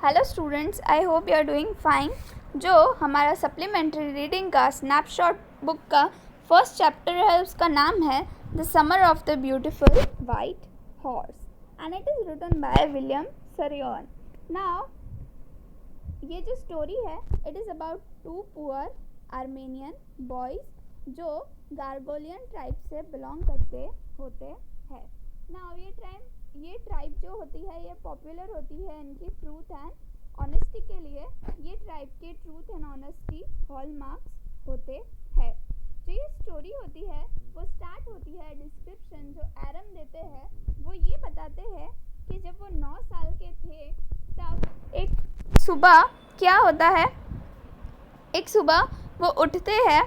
Hello students, I hope you are doing fine. जो हमारा supplementary reading का snapshot book का फर्स्ट चैप्टर है उसका नाम है the summer of the beautiful white horse and it is written by William Saroyan. Now ये जो स्टोरी है it is about two poor Armenian boys जो गार्गोलियन ट्राइब से बिलोंग करते होते हैं। नाउ ये ट्राइब जो होती है ये पॉपुलर होती है इनकी ट्रूथ एंड ऑनेस्टी के लिए। ये ट्राइब के ट्रूथ एंड ऑनेस्टी हॉलमार्क्स होते हैं। जो ये स्टोरी होती है वो स्टार्ट होती है डिस्क्रिप्शन जो एरम देते हैं। वो ये बताते हैं कि जब वो 9 साल के थे तब एक सुबह क्या होता है, एक सुबह वो उठते हैं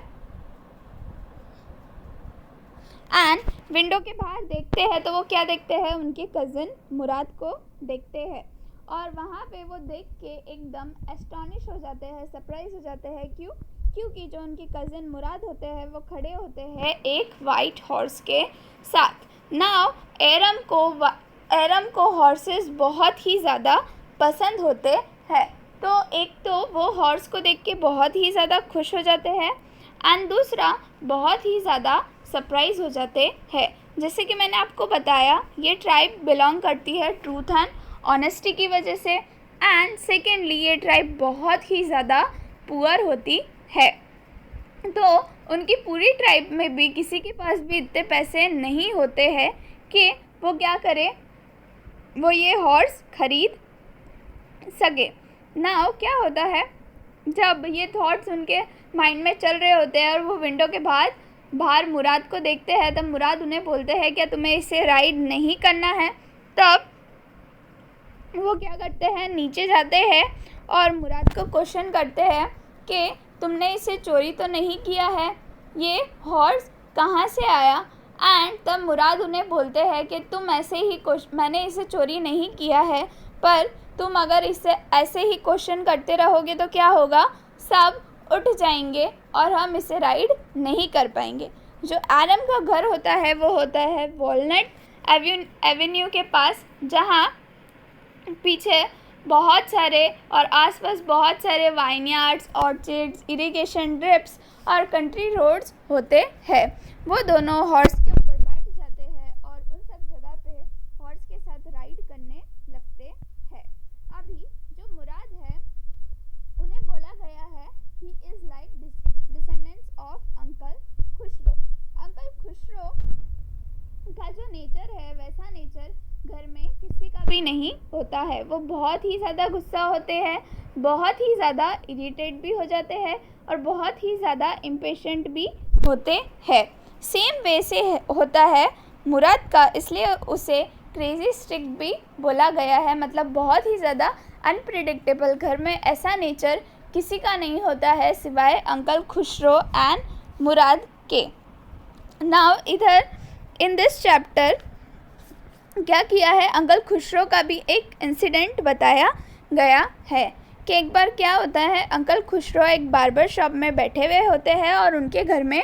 एंड विंडो के बाहर देखते हैं तो वो क्या देखते हैं, उनके कज़न मुराद को देखते हैं और वहाँ पे वो देख के एकदम एस्टॉनिश हो जाते हैं, सरप्राइज हो जाते हैं। क्योंकि जो उनके कज़न मुराद होते हैं वो खड़े होते हैं एक वाइट हॉर्स के साथ। नाउ एरम को हॉर्सेस बहुत ही ज़्यादा पसंद होते हैं, तो एक तो वो हॉर्स को देख के बहुत ही ज़्यादा खुश हो जाते हैं एंड दूसरा बहुत ही ज़्यादा सरप्राइज हो जाते हैं। जैसे कि मैंने आपको बताया ये ट्राइब बिलोंग करती है ट्रूथ एंड ऑनेस्टी की वजह से एंड सेकेंडली ये ट्राइब बहुत ही ज़्यादा पुअर होती है। तो उनकी पूरी ट्राइब में भी किसी के पास भी इतने पैसे नहीं होते हैं कि वो क्या करे, वो ये हॉर्स खरीद सके। नाउ क्या होता है, जब ये थॉट्स उनके माइंड में चल रहे होते हैं और वो विंडो के बाहर मुराद को देखते हैं तब मुराद उन्हें बोलते हैं क्या तुम्हें इसे राइड नहीं करना है। तब वो क्या करते हैं, नीचे जाते हैं और मुराद को क्वेश्चन करते हैं कि तुमने इसे चोरी तो नहीं किया है, ये हॉर्स कहाँ से आया। एंड तब मुराद उन्हें बोलते हैं कि तुम मैंने इसे चोरी नहीं किया है, पर तुम अगर इसे ऐसे ही क्वेश्चन करते रहोगे तो क्या होगा, सब उठ जाएंगे और हम इसे राइड नहीं कर पाएंगे। जो एरम का घर होता है वो होता है वॉलनट एवेन्यू के पास, जहाँ पीछे बहुत सारे और आसपास बहुत सारे वाइनयार्ड्स, ऑर्चिड्स, इरिगेशन ड्रिप्स और कंट्री रोड्स होते हैं। वो दोनों हॉर्स के ऊपर बैठ जाते हैं और उन सब जगह पे हॉर्स के साथ राइड करने लगते हैं। अभी जो मुराद है उन्हें बोला गया है he is like descendants of uncle Khusro. Uncle Khusro का जो नेचर है वैसा नेचर घर में किसी का भी नहीं होता है। वो बहुत ही ज़्यादा गुस्सा होते हैं, बहुत ही ज़्यादा इरिटेट भी हो जाते हैं और बहुत ही ज़्यादा इम्पेशेंट भी होते हैं। सेम वे से होता है मुराद का, इसलिए उसे क्रेज़ी स्ट्रिक्ट भी बोला गया है, मतलब बहुत ही ज़्यादा अनप्रिडिक्टेबल। घर में ऐसा नेचर किसी का नहीं होता है सिवाय अंकल खुशरो एंड मुराद के। नाउ इधर इन दिस चैप्टर क्या किया है, अंकल खुशरो का भी एक इंसिडेंट बताया गया है कि एक बार क्या होता है, अंकल खुशरो एक बार्बर शॉप में बैठे हुए होते हैं और उनके घर में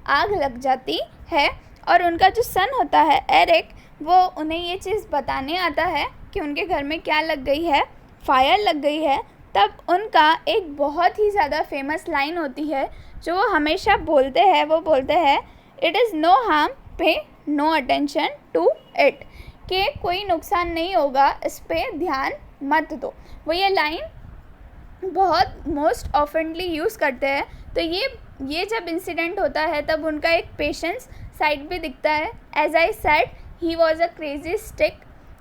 आग लग जाती है और उनका जो सन होता है एरिक, वो उन्हें ये चीज़ बताने आता है कि उनके घर में क्या लग गई है, फायर लग गई है। तब उनका एक बहुत ही ज़्यादा फेमस लाइन होती है जो वो हमेशा बोलते हैं, वो बोलते हैं इट इज़ नो हार्म, पे नो अटेंशन टू इट, कि कोई नुकसान नहीं होगा, इस पर ध्यान मत दो। वो ये लाइन बहुत मोस्ट ऑफनली यूज़ करते हैं। तो ये जब इंसिडेंट होता है तब उनका एक पेशेंस साइड भी दिखता है। As I said he was a crazy stick,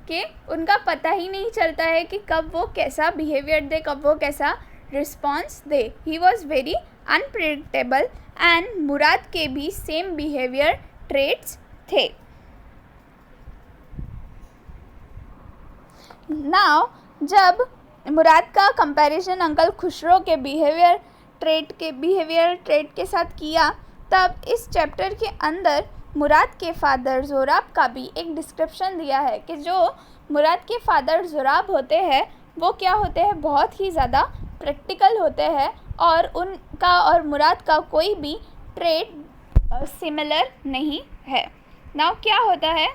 कि उनका पता ही नहीं चलता है कि कब वो कैसा बिहेवियर दे, कब वो कैसा रिस्पॉन्स दे। He was very unpredictable and Mourad के भी सेम बिहेवियर ट्रेट्स थे। नाउ जब मुराद का कंपैरिजन अंकल खुशरो के बिहेवियर ट्रेट के साथ किया तब इस चैप्टर के अंदर मुराद के फादर ज़ोराब का भी एक डिस्क्रिप्शन दिया है कि जो मुराद के फादर ज़ोराब होते हैं वो क्या होते हैं, बहुत ही ज़्यादा प्रैक्टिकल होते हैं और उनका और मुराद का कोई भी ट्रेट सिमिलर नहीं है। नाउ क्या होता है,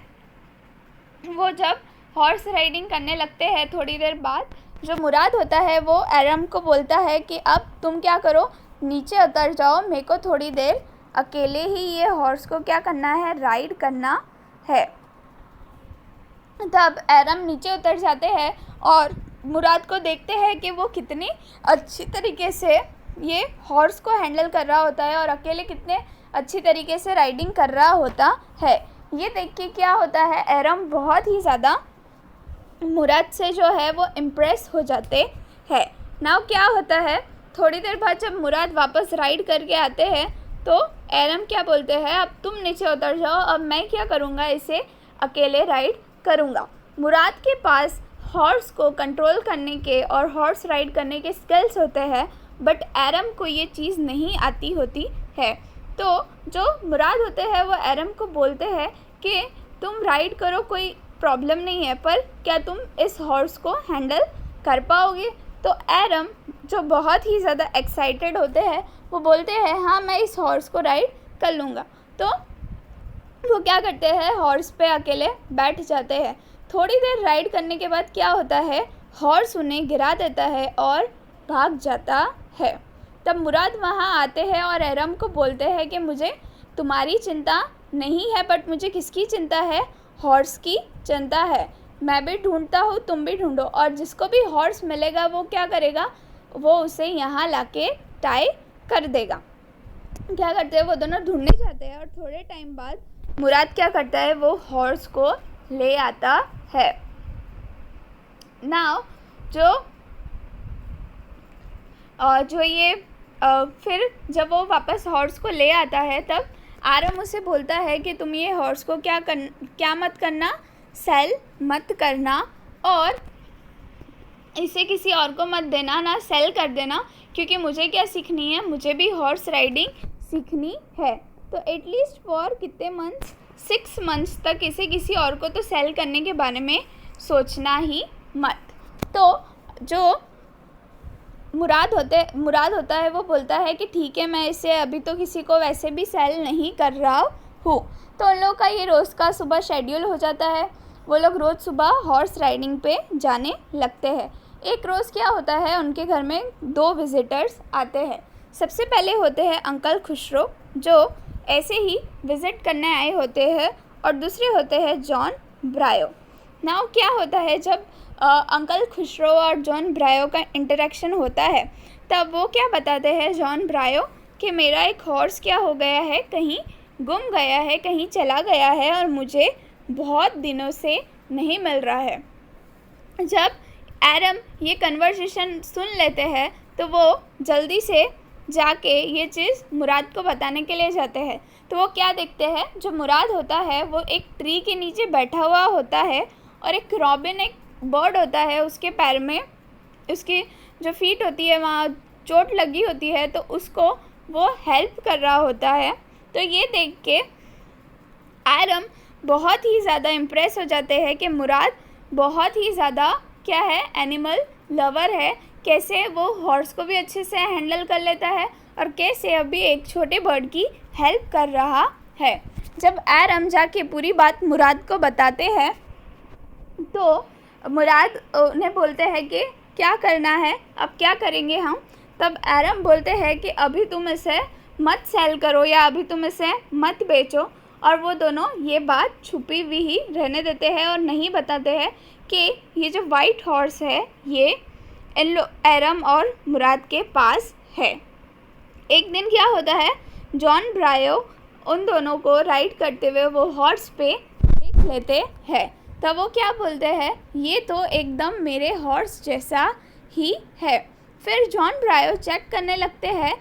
वो जब हॉर्स राइडिंग करने लगते हैं थोड़ी देर बाद जो मुराद होता है वो एरम को बोलता है कि अब तुम क्या करो, नीचे उतर जाओ, मेरे को थोड़ी देर अकेले ही ये हॉर्स को क्या करना है, राइड करना है। तब एरम नीचे उतर जाते हैं और मुराद को देखते हैं कि वो कितनी अच्छी तरीके से ये हॉर्स को हैंडल कर रहा होता है और अकेले कितने अच्छी तरीके से राइडिंग कर रहा होता है। ये देख के क्या होता है, एरम बहुत ही ज़्यादा मुराद से जो है वो इम्प्रेस हो जाते हैं। नाउ क्या होता है, थोड़ी देर बाद जब मुराद वापस राइड करके आते हैं तो एरम क्या बोलते हैं, अब तुम नीचे उतर जाओ, अब मैं क्या करूँगा, इसे अकेले राइड करूँगा। मुराद के पास हॉर्स को कंट्रोल करने के और हॉर्स राइड करने के स्किल्स होते हैं, बट एरम को ये चीज़ नहीं आती होती है। तो जो मुराद होते हैं वो एरम को बोलते हैं कि तुम राइड करो, कोई प्रॉब्लम नहीं है, पर क्या तुम इस हॉर्स को हैंडल कर पाओगे। तो एरम जो बहुत ही ज़्यादा एक्साइटेड होते हैं वो बोलते हैं हाँ मैं इस हॉर्स को राइड कर लूँगा। तो वो क्या करते हैं, हॉर्स पे अकेले बैठ जाते हैं। थोड़ी देर राइड करने के बाद क्या होता है, हॉर्स उन्हें गिरा देता है और भाग जाता है। तब मुराद वहाँ आते हैं और एरम को बोलते हैं कि मुझे तुम्हारी चिंता नहीं है, बट मुझे किसकी चिंता है, हॉर्स की चिंता है। मैं भी ढूंढता हूँ, तुम भी ढूंढो, और जिसको भी हॉर्स मिलेगा वो क्या करेगा, वो उसे यहाँ लाके टाई कर देगा। क्या करते हैं, वो दोनों ढूंढने जाते हैं और थोड़े टाइम बाद मुराद क्या करता है, वो हॉर्स को ले आता है। नाउ फिर जब वो वापस हॉर्स को ले आता है तब एरम उसे बोलता है कि तुम ये हॉर्स को क्या मत करना, सेल मत करना और इसे किसी और को मत देना, ना सेल कर देना, क्योंकि मुझे क्या सीखनी है, मुझे भी हॉर्स राइडिंग सीखनी है। तो एटलीस्ट फॉर कितने मंथ्स, 6 मंथ्स तक इसे किसी और को तो सेल करने के बारे में सोचना ही मत। तो जो मुराद होता है वो बोलता है कि ठीक है, मैं इसे अभी तो किसी को वैसे भी सेल नहीं कर रहा हूँ। तो उन लोगों का ये रोज़ का सुबह शेड्यूल हो जाता है, वो लोग रोज़ सुबह हॉर्स राइडिंग पे जाने लगते हैं। एक रोज़ क्या होता है, उनके घर में 2 विज़िटर्स आते हैं। सबसे पहले होते हैं अंकल खुशरो, जो ऐसे ही विज़िट करने आए होते हैं, और दूसरे होते हैं जॉन ब्रायो। नाउ क्या होता है, जब अंकल खुशरो और जॉन ब्रायो का इंटरेक्शन होता है तब वो क्या बताते हैं, जॉन ब्रायो, कि मेरा एक हॉर्स क्या हो गया है, कहीं गुम गया है, कहीं चला गया है और मुझे बहुत दिनों से नहीं मिल रहा है। जब एरम ये कन्वर्सेशन सुन लेते हैं तो वो जल्दी से जाके ये चीज़ मुराद को बताने के लिए जाते हैं। तो वो क्या देखते हैं, जो मुराद होता है वो एक ट्री के नीचे बैठा हुआ होता है और एक रॉबिन, एक बर्ड होता है, उसके पैर में, उसकी जो फीट होती है वहाँ चोट लगी होती है, तो उसको वो हेल्प कर रहा होता है। तो ये देख के एरम बहुत ही ज़्यादा इम्प्रेस हो जाते हैं कि मुराद बहुत ही ज़्यादा क्या है, एनिमल लवर है, कैसे वो हॉर्स को भी अच्छे से हैंडल कर लेता है और कैसे अभी एक छोटे बर्ड की हेल्प कर रहा है। जब एरम जाके पूरी बात मुराद को बताते हैं तो मुराद उन्हें बोलते हैं कि क्या करना है, अब क्या करेंगे हम। तब एरम बोलते हैं कि अभी तुम इसे मत सेल करो या अभी तुम इसे मत बेचो, और वो दोनों ये बात छुपी हुई ही रहने देते हैं और नहीं बताते हैं कि ये जो वाइट हॉर्स है ये एरम और मुराद के पास है। एक दिन क्या होता है, जॉन ब्रायो उन दोनों को राइड करते हुए वो हॉर्स पे देख लेते हैं। तब वो क्या बोलते हैं, ये तो एकदम मेरे हॉर्स जैसा ही है। फिर जॉन ब्रायो चेक करने लगते हैं।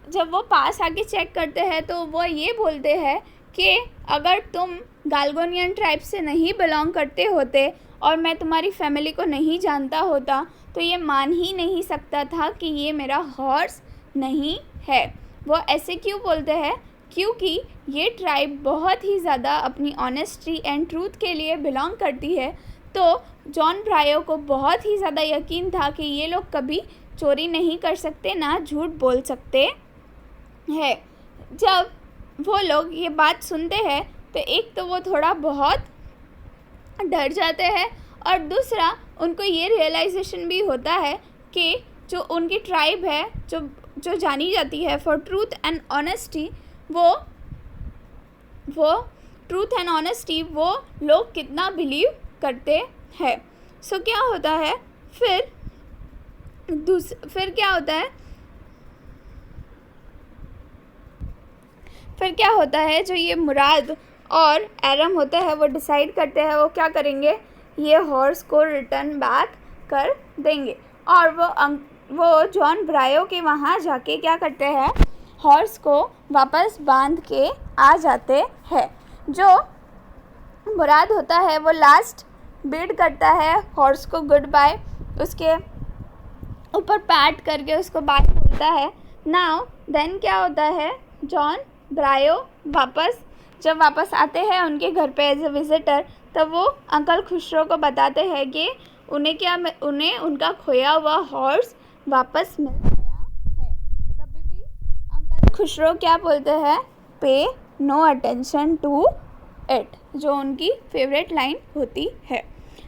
जब वो पास आके चेक करते हैं तो वो ये बोलते हैं कि अगर तुम गाल्गोनियन ट्राइब से नहीं बिलोंग करते होते और मैं तुम्हारी फैमिली को नहीं जानता होता तो ये मान ही नहीं सकता था कि ये मेरा हॉर्स नहीं है। वो ऐसे क्यों बोलते हैं, क्योंकि ये ट्राइब बहुत ही ज़्यादा अपनी ऑनेस्टी एंड ट्रूथ के लिए बिलोंग करती है। तो जॉन ब्रायो को बहुत ही ज़्यादा यकीन था कि ये लोग कभी चोरी नहीं कर सकते, ना झूठ बोल सकते हैं। जब वो लोग ये बात सुनते हैं तो एक तो वो थोड़ा बहुत डर जाते हैं और दूसरा उनको ये रियलाइजेशन भी होता है कि जो उनकी ट्राइब है, जो जानी जाती है फॉर ट्रूथ एंड ऑनेस्टी, वो ट्रूथ एंड ऑनेस्टी वो लोग कितना बिलीव करते हैं। सो क्या होता है फिर क्या होता है, जो ये मुराद और एरम होते हैं वो डिसाइड करते हैं वो क्या करेंगे, ये हॉर्स को रिटर्न बैक कर देंगे। और वो जॉन ब्रायो के वहाँ जाके क्या करते हैं, हॉर्स को वापस बांध के आ जाते हैं। जो मुराद होता है वो लास्ट बिड करता है हॉर्स को गुड बाय, उसके ऊपर पैट करके उसको बाय बोलता है। नाउ देन क्या होता है, जॉन ब्रायो जब वापस आते हैं उनके घर पे एज ए विजिटर, तब वो अंकल खुसरो को बताते हैं कि उन्हें उनका खोया हुआ हॉर्स वापस मिल गया है। तभी भी अंकल खुसरो क्या बोलते हैं, पे नो अटेंशन टू इट, जो उनकी फेवरेट लाइन होती है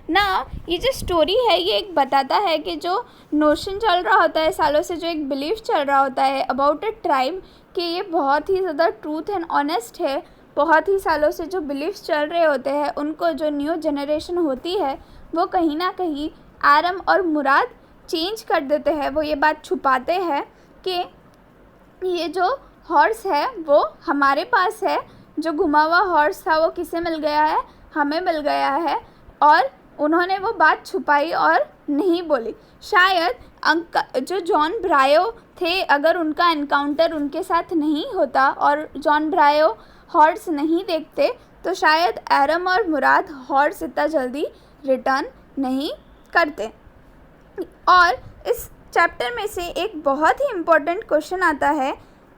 ना। ये जो स्टोरी है ये एक बताता है कि जो नोशन चल रहा होता है सालों से, जो एक बिलीफ चल रहा होता है अबाउट अ ट्राइब, कि ये बहुत ही ज़्यादा ट्रूथ एंड ऑनेस्ट है। बहुत ही सालों से जो बिलीफ्स चल रहे होते हैं उनको जो न्यू जनरेशन होती है वो कहीं ना कहीं एरम और मुराद चेंज कर देते हैं। वो ये बात छुपाते हैं कि ये जो हॉर्स है वो हमारे पास है, जो घुमा हुआ हॉर्स था वो किसे मिल गया है, हमें मिल गया है। और उन्होंने वो बात छुपाई और नहीं बोली। शायद जो जॉन ब्रायो थे, अगर उनका एनकाउंटर उनके साथ नहीं होता और जॉन ब्रायो हॉर्स नहीं देखते, तो शायद एरम और मुराद हॉर्स इतना जल्दी रिटर्न नहीं करते। और इस चैप्टर में से एक बहुत ही इम्पोर्टेंट क्वेश्चन आता है,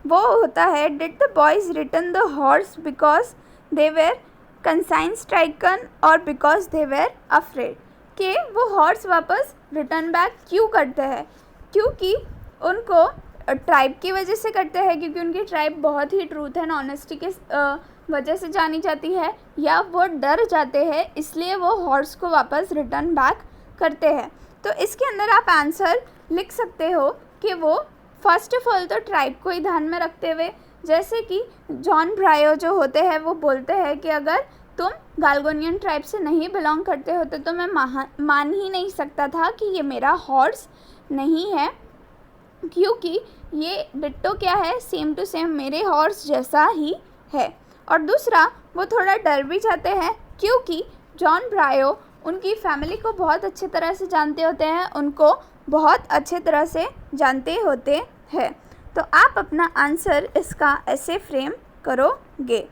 वो होता है, did the boys return the horse because they were consign stricken और बिकॉज दे वेर अफ्रेड, कि वो हॉर्स वापस रिटर्न बैक क्यों करते हैं, क्योंकि उनको ट्राइब की वजह से करते हैं, क्योंकि उनकी ट्राइब बहुत ही ट्रूथ एंड ऑनेस्टी के वजह से जानी जाती है, या वो डर जाते हैं इसलिए वो हॉर्स को वापस रिटर्न बैक करते हैं। तो इसके अंदर आप आंसर लिख सकते हो कि वो फर्स्ट ऑफ ऑल तो ट्राइब को ही ध्यान में रखते हुए, जैसे कि जॉन ब्रायो जो होते हैं वो बोलते हैं कि अगर तुम गाल्गोनियन ट्राइब से नहीं बिलोंग करते होते तो मैं मान ही नहीं सकता था कि ये मेरा हॉर्स नहीं है, क्योंकि ये डिट्टो क्या है, सेम टू सेम मेरे हॉर्स जैसा ही है। और दूसरा, वो थोड़ा डर भी जाते हैं क्योंकि जॉन ब्रायो उनकी फैमिली को बहुत अच्छी तरह से जानते होते हैं, उनको बहुत अच्छे तरह से जानते होते हैं। तो आप अपना आंसर इसका ऐसे फ्रेम करोगे।